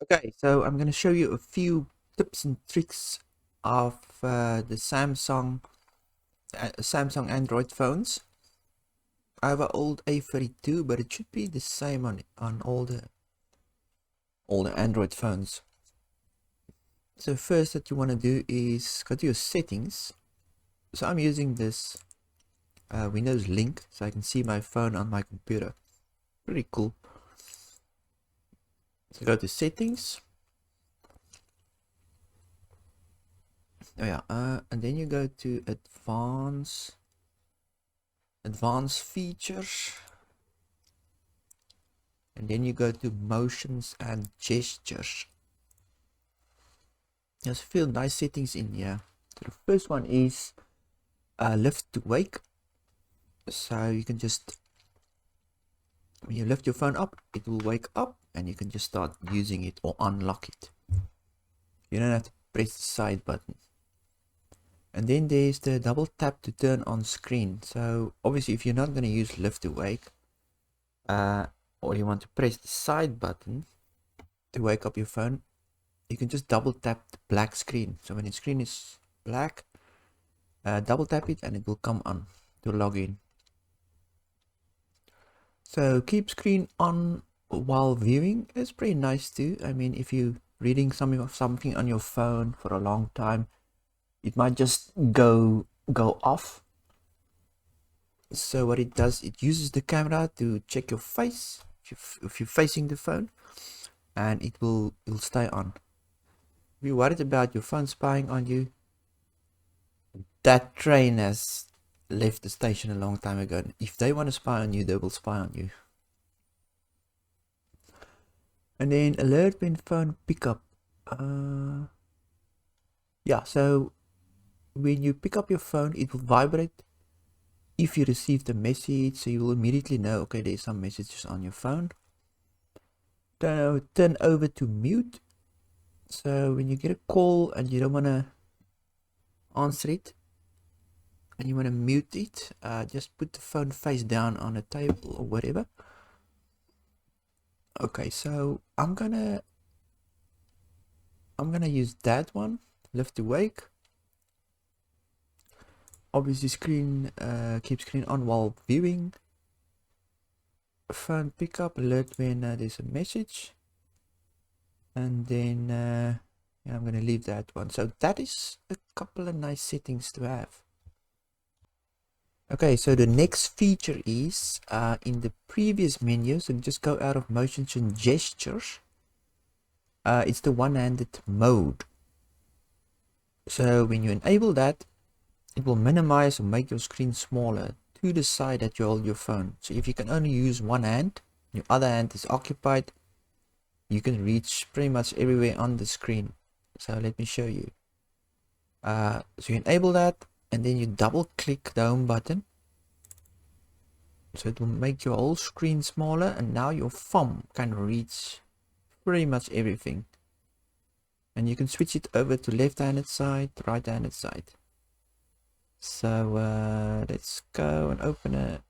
Okay, so I'm going to show you a few tips and tricks of the Samsung Android phones. I have an old A32, but it should be the same on all the Android phones. So first that you want to do is go to your settings. So I'm using this Windows Link, so I can see my phone on my computer. Pretty cool. So go to settings. Oh yeah, and then you go to advanced features, and then you go to motions and gestures. There's a few nice settings in here. So the first one is lift to wake. So you can just, when you lift your phone up, it will wake up and you can just start using it or unlock it. You don't have to press the side button. And then there's the double tap to turn on screen. So obviously if you're not going to use lift to wake, or you want to press the side button to wake up your phone, you can just double tap the black screen. So when the screen is black, double tap it and it will come on to log in. So keep screen on while viewing is pretty nice too. I mean, if you're reading something on your phone for a long time, it might just go off. So what it does, it uses the camera to check your face if you're facing the phone, and it'll stay on. If you're worried about your phone spying on you, that train has left the station a long time ago. If they want to spy on you, they will spy on you. And then alert when phone pickup. Yeah, so when you pick up your phone, it will vibrate if you received a message, so you will immediately know, okay, there's some messages on your phone. Turn over to mute. So when you get a call and you don't want to answer it and you want to mute it, just put the phone face down on a table or whatever. Okay, so I'm gonna use that one, lift to wake. Obviously keep screen on while viewing. Phone pickup, alert when there's a message. And then yeah, I'm gonna leave that one. So that is a couple of nice settings to have. Okay, so the next feature is in the previous menu, so just go out of motions and gestures. It's the one-handed mode. So when you enable that, it will minimize or make your screen smaller to the side that you hold your phone. So if you can only use one hand, your other hand is occupied, you can reach pretty much everywhere on the screen. So let me show you. So you enable that, and then you double click the home button. So it will make your whole screen smaller, and now your thumb can reach pretty much everything. And you can switch it over to left-handed side, right-handed side. So let's go and open a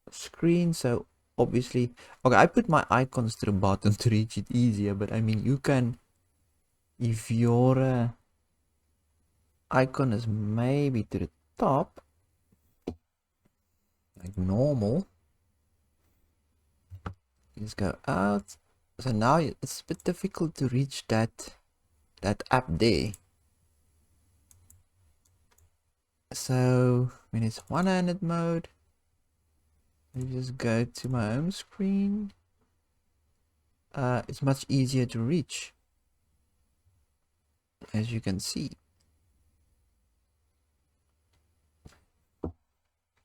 screen. So obviously, okay, I put my icons to the bottom to reach it easier, but I mean, you can, if your icon is maybe to the top, like normal, just go out. So now it's a bit difficult to reach that app there. So when it's one-handed mode, I just go to my home screen. It's much easier to reach, as you can see.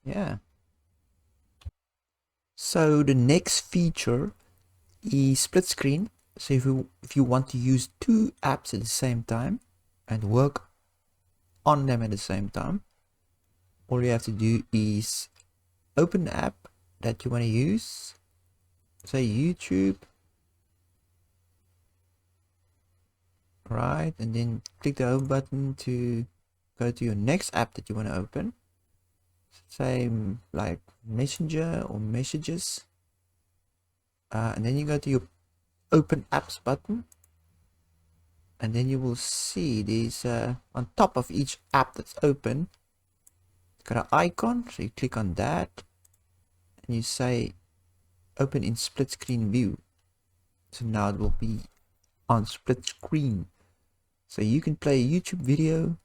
Yeah. So the next feature is split screen. So if you want to use two apps at the same time and work on them at the same time, all you have to do is open the app that you want to use, say YouTube, right, and then click the home button to go to your next app that you want to open, say like Messenger or Messages, and then you go to your open apps button, and then you will see these on top of each app that's open, it's got an icon. So you click on that and you say open in split screen view. So now it will be on split screen, so you can play a YouTube video.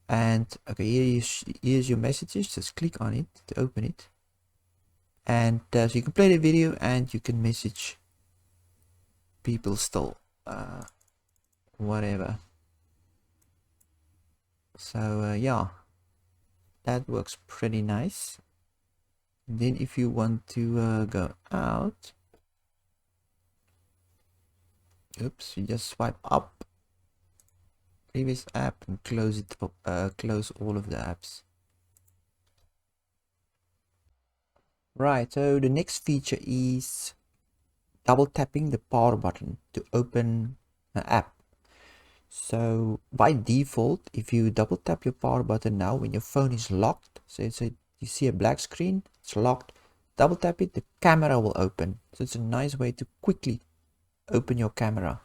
And okay, here's your messages. Just click on it to open it, and so you can play the video and you can message people still, whatever. So yeah, that works pretty nice. And then if you want to go out, oops, you just swipe up previous app and close it, close all of the apps. Right, so the next feature is double tapping the power button to open an app. So by default, if you double tap your power button now when your phone is locked, so you see a black screen, it's locked, double tap it, the camera will open. So it's a nice way to quickly open your camera.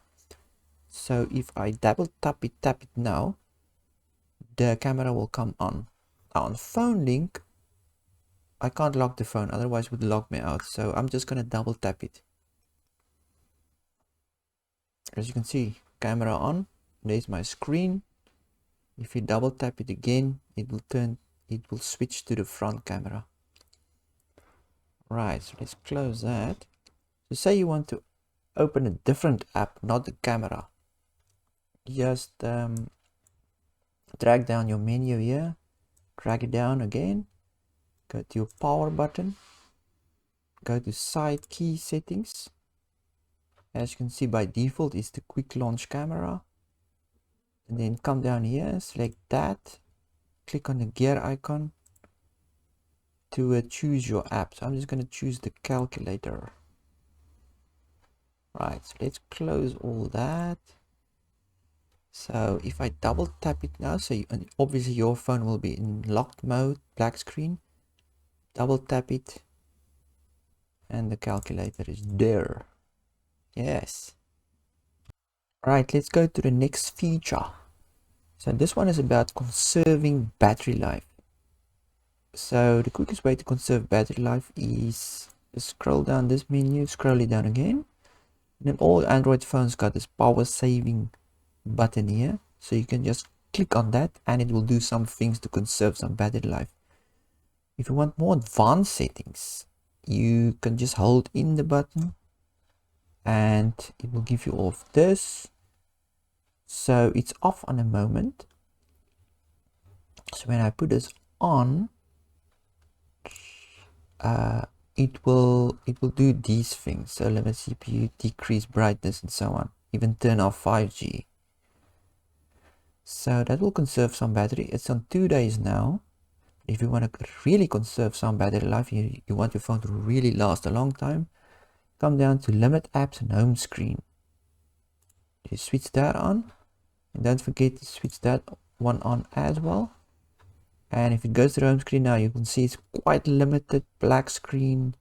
So if I double tap it now, the camera will come on. Now on phone link, I can't lock the phone, otherwise it would lock me out. So I'm just gonna double tap it. As you can see, camera on, there's my screen. If you double tap it again, it will switch to the front camera. Right, so let's close that. So say you want to open a different app, not the camera. Just drag down your menu here, drag it down again, go to your power button, go to side key settings. As you can see, by default is the quick launch camera, and then come down here, select that, click on the gear icon to choose your app. So I'm just going to choose the calculator. Right, so let's close all that. So if I double tap it now, so obviously your phone will be in locked mode, black screen. Double tap it and the calculator is there. Yes. Right, let's go to the next feature. So this one is about conserving battery life. So the quickest way to conserve battery life is scroll down this menu, scroll it down again. And then all Android phones got this power saving button here. So you can just click on that and it will do some things to conserve some battery life. If you want more advanced settings, you can just hold in the button and it will give you all of this. So it's off on a moment. So when I put this on, it will do these things. So limit CPU, decrease brightness, and so on. Even turn off 5G. So that will conserve some battery. It's on 2 days now. If you want to really conserve some battery life, you want your phone to really last a long time, come down to limit apps and home screen. You switch that on, and don't forget to switch that one on as well. And if it goes to the home screen now, you can see it's quite limited, black screen.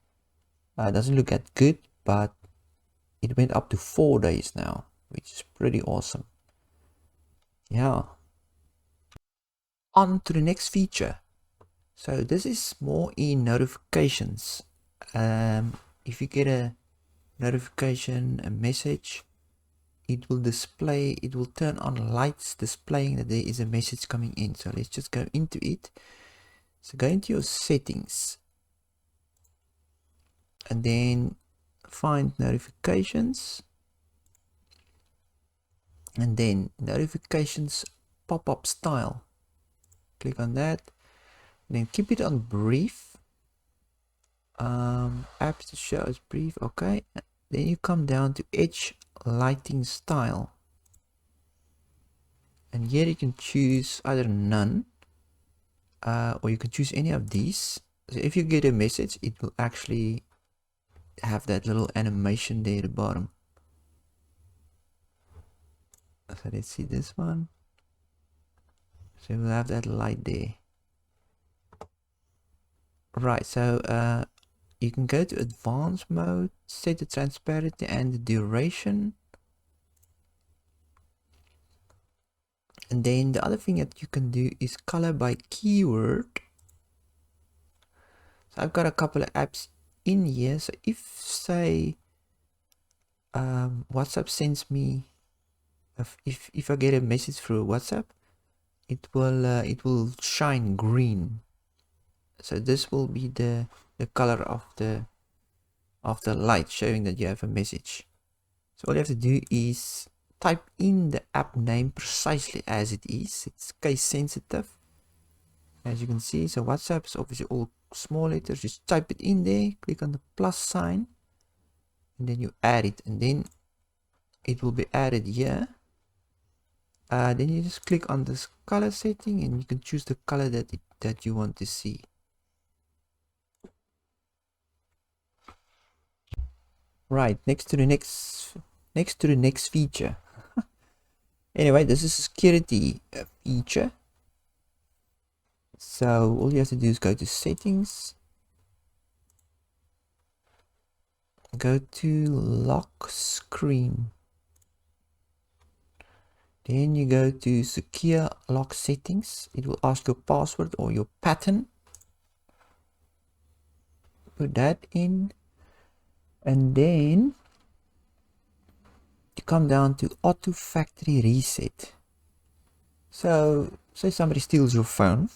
Doesn't look that good, but it went up to 4 days now, which is pretty awesome. Yeah. On to the next feature. So this is more in notifications. If you get a notification, a message, it will display, it will turn on lights displaying that there is a message coming in. So let's just go into it. So go into your settings and then find notifications, and then notifications pop-up style. Click on that, then keep it on brief. Apps to show as brief. Okay, then you come down to edge lighting style, and here you can choose either none, or you can choose any of these. So if you get a message, it will actually have that little animation there at the bottom. So let's see this one. So we'll have that light there. Right, so you can go to advanced mode, set the transparency and the duration. And then the other thing that you can do is color by keyword. So I've got a couple of apps in here. So if, say, WhatsApp sends me, if I get a message through WhatsApp, it will shine green. So this will be the color of the light, showing that you have a message. So all you have to do is type in the app name precisely as it is. It's case sensitive, as you can see. So WhatsApp is obviously all small letters. Just type it in there, click on the plus sign, and then you add it, and then it will be added here. Then you just click on this color setting, and you can choose the color that you want to see. Right, next to the next feature. Anyway, this is a security feature. So all you have to do is go to settings, go to lock screen, then you go to secure lock settings. It will ask your password or your pattern. Put that in, and then you come down to auto factory reset. So say somebody steals your phone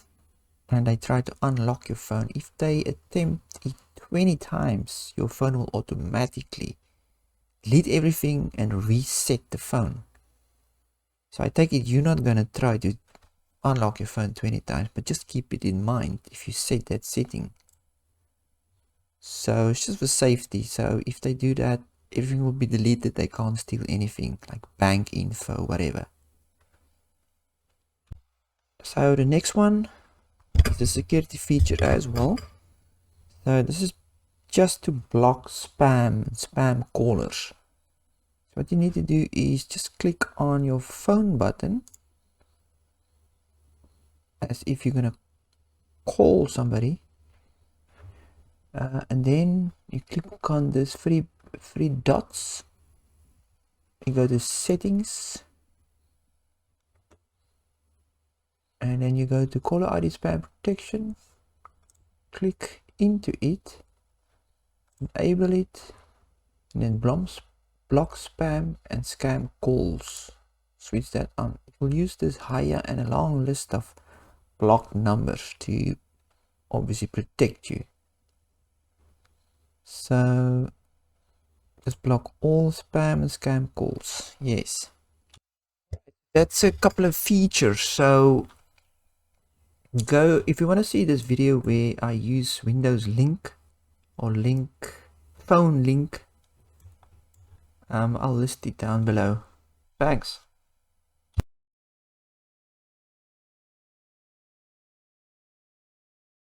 and they try to unlock your phone. If they attempt it 20 times, your phone will automatically delete everything and reset the phone. So I take it you're not going to try to unlock your phone 20 times, but just keep it in mind if you set that setting. So it's just for safety. So if they do that, everything will be deleted. They can't steal anything like bank info, whatever. So the next one is the security feature as well. So this is just to block spam callers. So what you need to do is just click on your phone button as if you're gonna call somebody, and then you click on this three dots. You go to settings, and then you go to caller ID spam protection. Click into it, enable it, and then block spam and scam calls. Switch that on. It will use this higher and a long list of blocked numbers to obviously protect you. So just block all spam and scam calls. Yes, that's a couple of features. So go, if you want to see this video where I use Windows Link or phone link, I'll list it down below. Thanks.